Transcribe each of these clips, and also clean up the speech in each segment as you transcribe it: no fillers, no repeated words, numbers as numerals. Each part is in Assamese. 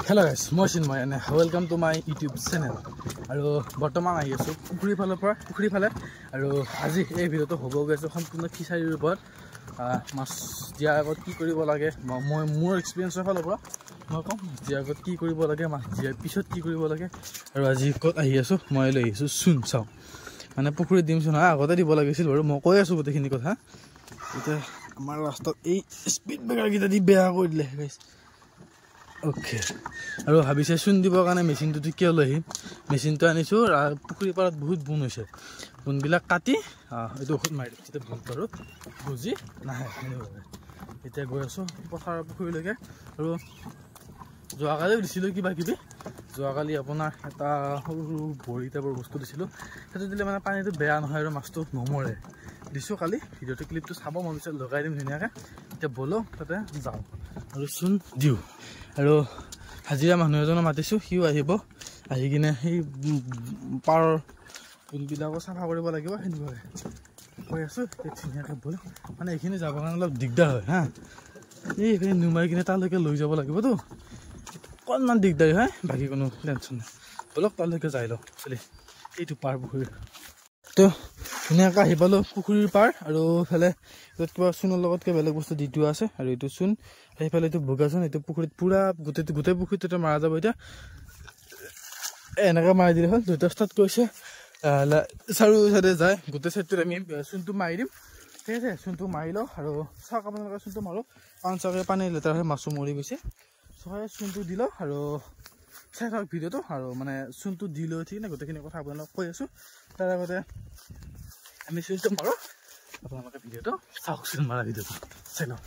Hello guys, মই Chinmoy and welcome to my YouTube channel. আৰু বৰ্তমান আহি আছো পুখুৰী ফালৰ পৰা পুখুৰী ফালে আৰু আজি এই ভিডিঅটো হ'ব গৈছে সম্পূৰ্ণ খিচাৰীৰ ওপৰত মাছ দিয়াৰ আগত কি কৰিব লাগে মই মোৰ এক্সপেৰিয়েন্সৰ ফালৰ পৰা মই কম দিয়াৰ আগত কি কৰিব লাগে মাছ দিয়াৰ পিছত কি কৰিব লাগে আৰু আজি ক'ত আহি আছো মই লৈ আহিছো চুন চাও মানে পুখুৰীত দিম চুন আগতে দিব লাগিছিল বাৰু মই কৈ আছো গোটেইখিনি কথা এতিয়া আমাৰ ৰাস্তাত এই স্পীড ব্ৰেকাৰ কিটা দি বেয়া কৰি দিলে গাইস ওকে আৰু ভাবিছে চুন দিবৰ কাৰণে মেচিনটো কিয় লৈ আহিম মেচিনটো আনিছো পুখুৰী পাৰত বহুত বুন হৈছে বুনবিলাক কাটি এইটো ঔষধ মাৰি দিছে বুন পাৰো বুজি নাহে এতিয়া গৈ আছো পথাৰৰ পুখুৰীলৈকে আৰু যোৱাকালি দিছিলোঁ কিবা কিবি যোৱাকালি আপোনাৰ এটা সৰু সৰু বৰি টাইপৰ বস্তু দিছিলোঁ সেইটো দিলে মানে পানীটো বেয়া নহয় আৰু মাছটো নমৰে দিছোঁ কালি ভিডিঅ'টো ক্লিপটো চাব মই পিছত লগাই দিম ধুনীয়াকৈ এতিয়া ব'লো তাতে যাওঁ আৰু চুন দিওঁ আৰু হাজিৰা মানুহ এজনক মাতিছোঁ সিও আহিব আহি কিনে সেই পাৰৰ বুনবিলাকো চাফা কৰিব লাগিব সেনেকুৱাকৈ কৈ আছোঁ ধুনীয়াকৈ ব'লো মানে এইখিনি যাবৰ কাৰণে অলপ দিগদাৰ হয় হা এইখিনি নুমাই কিনে তালৈকে লৈ যাব লাগিবতো অকণমান দিগদাৰী হয় বাকী কোনো টেনশ্যন নাই ব'লক তালৈকে যাই লওঁ চলি এইটো পাৰ পুখুৰীৰ তো ধুনীয়াকৈ আহি পালোঁ পুখুৰীৰ পাৰ আৰু এইফালে য'ত কিবা চূণৰ লগত কিবা বেলেগ বস্তু দি থোৱা আছে আৰু এইটো চূণ সেইফালে এইটো বগা চূণ এইটো পুখুৰীত পূৰা গোটেই পুখুৰীটোতে মাৰা যাব এতিয়া এনেকৈ মাৰি দিলে হ'ল দুটা ষ্টাৰ্ট কৰিছে চাৰিও চাইডে যায় গোটেই চাইডটোত আমি চূণটো মাৰি দিম ঠিক আছে চূণটো মাৰি লওঁ আৰু চাওক আপোনালোকে চূণটো মাৰোঁ কাৰণ চাগে পানী লেতেৰা হৈ মাছো মৰি গৈছে চহাই চূণটো দি লওঁ আৰু চাই থাকক ভিডিঅ'টো আৰু মানে চূণটো দি লৈ ঠিক নে গোটেইখিনি কথা আপোনালোকক কৈ আছোঁ তাৰ আগতে আমি চূণটো মাৰোঁ আপোনালোকে ভিডিঅ'টো চাওক চূণ মাৰা ভিডিঅ'টো চাই লওঁ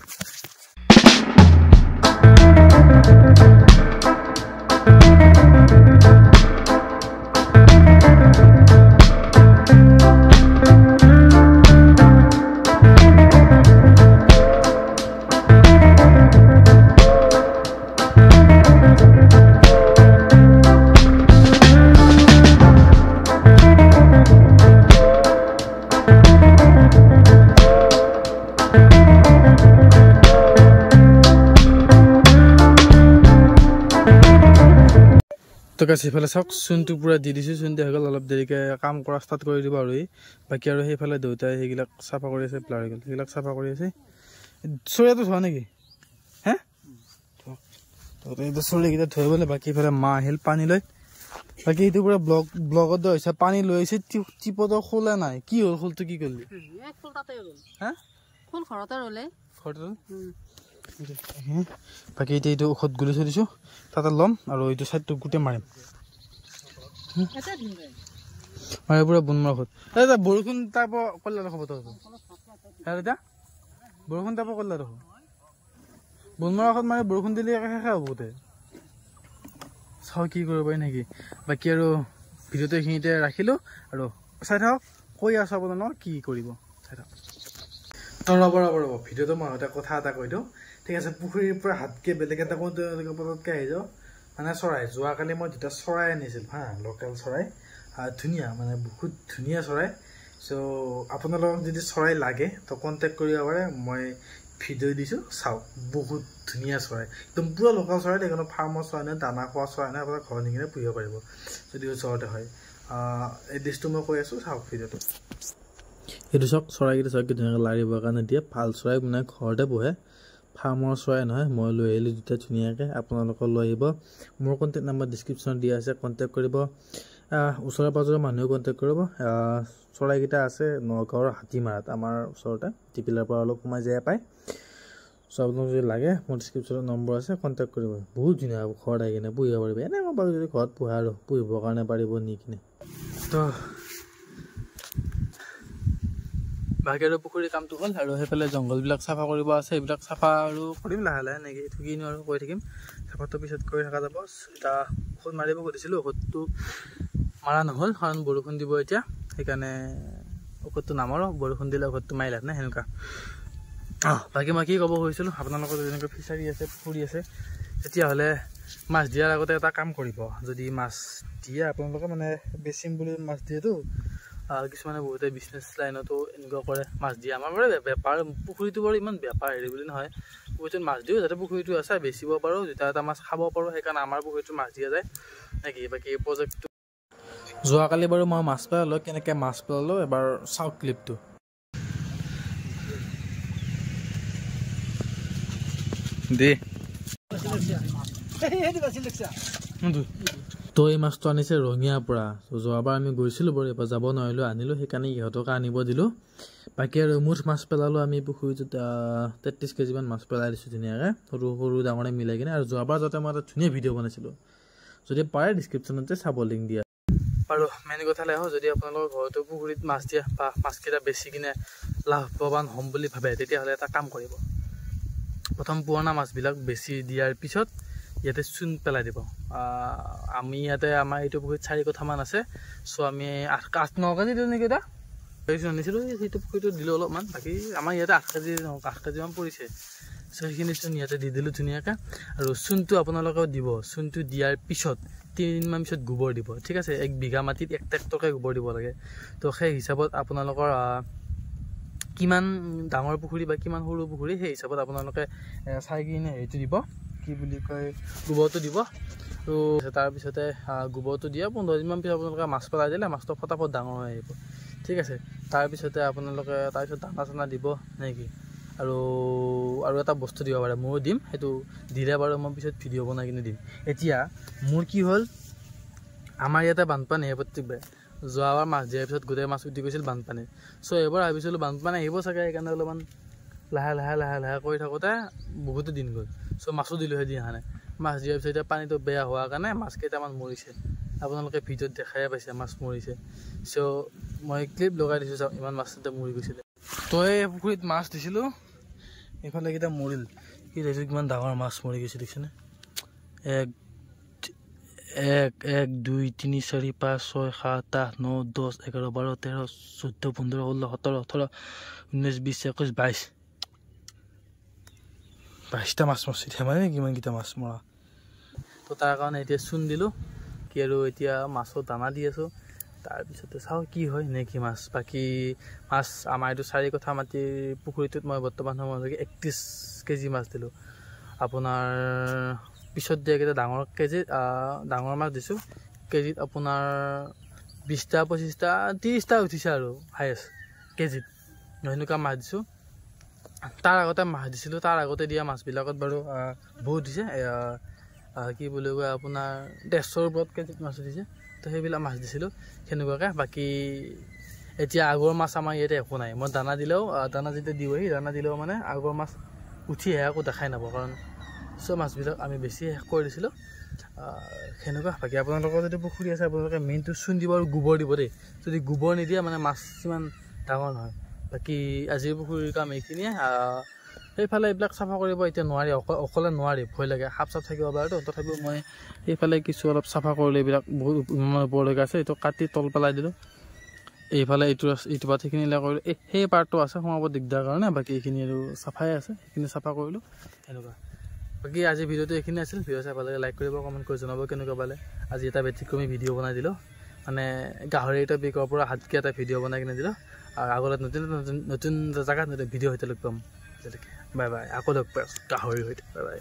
তো গাছ সেইফালে চাওক চূণটো পূৰা দি দিছোঁ চূণ দিয়া হৈ গ'ল অলপ দেৰিকৈ কাম কৰা ষ্টাৰ্ট কৰি দিব আৰু বাকী আৰু সেইফালে দেউতাই সেইবিলাক চাফা কৰি আছে প্লাৰ হৈ গ'ল সেইবিলাক চাফা কৰি আছে চৰিয়াটো ধোৱা নেকি হে এইটো চৰিয়াকেইটা ধৰিবলৈ বাকী এইফালে মা আহিল পানী লৈ বাকী এইটো পূৰা ব্লগত হৈছে পানী লৈ আহিছে টিপতো খোলা নাই কি হ'ল খোলটো কি কৰিলি হা খোল ঘৰতে ৰ'লে বাকী এতিয়া এইটো ঔষধ গুলি থৈ দিছোঁ তাতে ল'ম আৰু এইটো চাইডটো গোটেই মাৰিম মাৰি পূৰা বুন মৰা ঔষধ এতিয়া বৰষুণ টাইপৰ কৰিলে হ'ব তই এতিয়া বৰষুণ টাইপৰ কৰিলে দেখোন বুন মৰা ঔষধ মাৰি বৰষুণ দিলে শেষে হ'ব গোটেই চাওঁ কি কৰিব পাৰি নেকি বাকী আৰু ভিডিঅ'টো এইখিনিতে ৰাখিলোঁ আৰু চাই থাকক কৈ আছোঁ আপোনালোকক কি কৰিব চাই থাকক ৰ'ব ভিডিঅ'টো মই কথা এটা কৈ দিওঁ ঠিক আছে পুখুৰীৰ পৰা হাতকৈ বেলেগ এটা পটতকৈ আহি যাওঁ মানে চৰাই যোৱাকালি মই দুটা চৰাই আনিছিলোঁ হা লোকেল চৰাই ধুনীয়া মানে বহুত ধুনীয়া চৰাই চ' আপোনালোকক যদি চৰাই লাগে তো কণ্টেক্ট কৰিব পাৰে মই ভিডিঅ' দিছোঁ চাওক বহুত ধুনীয়া চৰাই একদম পূৰা লোকেল চৰাই কোনো ফাৰ্মৰ চৰাই নহয় দানা খোৱা চৰাই নহয় আপোনাৰ ঘৰত নি কিনে পুহিব পাৰিব যদি ওচৰতে হয় এড্ৰেছটো মই কৈ আছোঁ চাওক ভিডিঅ'টো এইটো চাওক চৰাইকেইটা চাওক ধুনীয়াকৈ লাৰিবৰ কাৰণে দিয়ে ভাল চৰাই মানে ঘৰতে বহে ফাৰ্মৰ চৰাই নহয় মই লৈ আহিলোঁ দুটা ধুনীয়াকৈ আপোনালোকক লৈ আহিব মোৰ কণ্টেক্ট নাম্বাৰ ডিছক্ৰিপশ্যনত দিয়া আছে কণ্টেক্ট কৰিব ওচৰে পাঁজৰে মানুহেও কণ্টেক্ট কৰিব চৰাইকেইটা আছে নগাঁৱৰ হাতীমাৰাত আমাৰ ওচৰতে টিপিলাৰ পৰা অলপ সোমাই যায় পায় চ' আপোনাক যদি লাগে মোৰ ডিছক্ৰিপশ্যনত নম্বৰ আছে কণ্টেক্ট কৰিব বহুত ধুনীয়া হ'ব ঘৰত আহি কিনে পুহিব পাৰিব এনেই মই বাৰু যদি ঘৰত পোহে আৰু পুহিবৰ কাৰণে পাৰিব নি কিনে তো বাকী আৰু পুখুৰীৰ কামটো হ'ল আৰু সেইফালে জংঘলবিলাক চাফা কৰিব আছে এইবিলাক চাফা আৰু কৰিম লাহে লাহে এনেকৈ ঠগিনো আৰু কৈ থাকিম চাফাটো পিছত কৰি থকা যাব এটা ঔষধ মাৰিব সুধিছিলোঁ ঔষধটো মাৰা নহ'ল কাৰণ বৰষুণ দিব এতিয়া সেইকাৰণে ঔষধটো নামাৰোঁ বৰষুণ দিলে ঔষধটো মাৰি লাভ নাই সেনেকুৱা বাকী মই কি ক'ব খুজিছিলোঁ আপোনালোকৰ যেনেকৈ ফিচাৰী আছে পুখুৰী আছে তেতিয়াহ'লে মাছ দিয়াৰ আগতে এটা কাম কৰিব যদি মাছ দিয়ে আপোনালোকে মানে বেচিম বুলি মাছ দিয়েতো কিছুমানে বহুতে বিজনেছ লাইনতো এনেকুৱা কৰে মাছ দিয়ে আমাৰ বাৰু বেপাৰ পুখুৰীটো বাৰু ইমান বেপাৰ হেৰি বুলি নহয় পুখুৰীটোত মাছ দিওঁ যাতে পুখুৰীটো আছে বেচিব পাৰোঁ দুটা এটা মাছ খাব পাৰোঁ সেইকাৰণে আমাৰ পুখুৰীটো মাছ দিয়া যায় নেকি বাকী প্ৰজেক্টটো যোৱাকালি বাৰু মই মাছ পেলালোঁ কেনেকৈ মাছ পেলালোঁ এবাৰ চাওক ক্লিপটো দে তো এই মাছটো আনিছে ৰঙিয়াৰ পৰা যোৱাবাৰ আমি গৈছিলোঁ বাৰু এবাৰ যাব নোৱাৰিলোঁ আনিলোঁ সেইকাৰণে ইহঁতকে আনিব দিলোঁ বাকী আৰু মুঠ মাছ পেলালোঁ আমি পুখুৰীটোত 33 কেজিমান মাছ পেলাই দিছোঁ ধুনীয়াকৈ সৰু সৰু ডাঙৰে মিলাই কিনে আৰু যোৱাবাৰ যাতে মই এটা ধুনীয়া ভিডিঅ' বনাইছিলোঁ যদি পাৰে ডিছক্ৰিপশ্যনতে চাব লিংক দিয়া আৰু মেইন কথালৈ আহোঁ যদি আপোনালোকৰ ঘৰতো পুখুৰীত মাছ দিয়া বা মাছকেইটা বেছি কিনে লাভৱান হ'ম বুলি ভাবে তেতিয়াহ'লে এটা কাম কৰিব প্ৰথম পুৰণা মাছবিলাক বেছি দিয়াৰ পিছত ইয়াতে চূণ পেলাই দিব আমি ইয়াতে আমাৰ এইটো পুখুৰীত 4 কঠামান আছে চ' আমি 8-9 কেজি দিওঁ নেকি এটা আনিছিলোঁ সেইটো পুখুৰীটো দিলোঁ অলপমান বাকী আমাৰ ইয়াতে 8 কেজিমান পৰিছে চ' সেইখিনি চূণ ইয়াতে দি দিলোঁ ধুনীয়াকৈ আৰু চূণটো আপোনালোকেও দিব চূণটো দিয়াৰ পিছত 3 দিনমান পিছত গোবৰ দিব ঠিক আছে 1 বিঘা মাটিত 1 ট্ৰেক্টৰকৈ গোবৰ দিব লাগে তো সেই হিচাপত আপোনালোকৰ কিমান ডাঙৰ পুখুৰী বা কিমান সৰু পুখুৰী সেই হিচাপত আপোনালোকে চাই কিনে এইটো দিব কি বুলি কয় গোবৰটো দিব আৰু তাৰপিছতে গোবৰটো দিয়া 15 দিনমান পিছত আপোনালোকে মাছ পেলাই দিলে মাছটো ফটাফট ডাঙৰ হৈ আহিব ঠিক আছে তাৰপিছতে আপোনালোকে তাৰপিছত দানা চানা দিব নেকি আৰু এটা বস্তু দিব পাৰে ময়ো দিম সেইটো দিলে বাৰু মই পিছত ভিডিঅ' বনাই কিনে দিম এতিয়া মোৰ কি হ'ল আমাৰ ইয়াতে বানপানী প্ৰত্যেকবাৰ যোৱাবাৰ মাছ দিয়াৰ পিছত গোটেই মাছ উঠি গৈছিল বানপানী চ' এইবাৰ ভাবিছিলোঁ বানপানী আহিব চাগে সেইকাৰণে অলপমান লাহে কৰি থাকোঁতে বহুতো দিন গ'ল চ' মাছো দিলোঁ সেইদিন অহা নাই মাছ দিয়াৰ পিছত এতিয়া পানীটো বেয়া হোৱাৰ কাৰণে মাছ কেইটামান মৰিছে আপোনালোকে ভিডিঅ'ত দেখাই পাইছে মাছ মৰিছে চ' মই ক্লিপ লগাই দিছোঁ চাওক ইমান মাছ এতিয়া মৰি গৈছিলে তো এই পুখুৰীত মাছ দিছিলোঁ এইফালে কেইটা মৰিল কি দেখিছোঁ কিমান ডাঙৰ মাছ মৰি গৈছে দেখিছেনে 1 2 3 4 5 6 7 8 9 10 11 12 13 14 15 16 17 18 19 20 21 22টা মাছ মৰিছে ধেমালি কিমানকেইটা মাছ মৰা তো তাৰ কাৰণে এতিয়া চূণ দিলোঁ কি আৰু এতিয়া মাছৰ দানা দি আছোঁ তাৰপিছতে চাওঁ কি হয় নে কি মাছ বাকী মাছ আমাৰ এইটো 4 কঠা মাটিৰ পুখুৰীটোত মই বৰ্তমান সময়লৈকে 31 কেজি মাছ দিলোঁ আপোনাৰ পিছত দিয়াকেইটা ডাঙৰ মাছ দিছোঁ কেজিত আপোনাৰ 20টা 25টা 30টা উঠিছে আৰু হায়েষ্ট কেজিত সেনেকুৱা মাছ দিছোঁ তাৰ আগতে মাছ দিছিলোঁ তাৰ আগতে দিয়া মাছবিলাকত বাৰু বহুত দিছে কি বুলি কয় আপোনাৰ 150ৰ ওপৰত কেজিত মাছ দিছে তো সেইবিলাক মাছ দিছিলোঁ সেনেকুৱাকৈ বাকী এতিয়া আগৰ মাছ আমাৰ ইয়াতে একো নাই মই দানা দিলেও দানা যেতিয়া দিওঁহি দানা দিলেও মানে আগৰ মাছ উঠি আহে একো দেখাই নাপাওঁ কাৰণ চব মাছবিলাক আমি বেছি শেষ কৰি দিছিলোঁ সেনেকুৱা বাকী আপোনালোকৰ যদি পুখুৰী আছে আপোনালোকে মেইনটো চূণ দিব আৰু গোবৰ দিব দেই যদি গোবৰ নিদিয়ে মানে মাছ ইমান ডাঙৰ নহয় বাকী আজিৰ পুখুৰীৰ কাম এইখিনিয়ে সেইফালে এইবিলাক চাফা কৰিব এতিয়া নোৱাৰি অকলে নোৱাৰি ভয় লাগে সাপ চাপ থাকিব পাৰেতো তথাপিও মই এইফালে কিছু অলপ চাফা কৰিলে এইবিলাক বহুত ওপৰলৈকে আছে এইটো কাটি তল পেলাই দিলোঁ এইফালে এইটো পাত সেইখিনিলে কৰিলোঁ সেই পাৰ্টটো আছে সোমাব দিগদাৰ কাৰণে বাকী এইখিনি আৰু চাফাই আছে সেইখিনি চাফা কৰিলোঁ সেনেকুৱা বাকী আজি ভিডিঅ'টো এইখিনি আছিল ভিডিঅ' চাই ভাল লাগে লাইক কৰিব কমেণ্ট কৰি জনাব কেনেকুৱা পালে আজি এটা ব্যতিক্ৰমী ভিডিঅ' বনাই দিলোঁ মানে গাহৰি এটা বিকৰ পৰা হাতকৈ এটা ভিডিঅ' বনাই কিনে দিলোঁ আৰু আগলৈ নতুন জেগাত নতুন ভিডিঅ' সৈতে লগ পাম বাই বাই আকৌ লগ পাই গাহৰিৰ সৈতে বাই বাই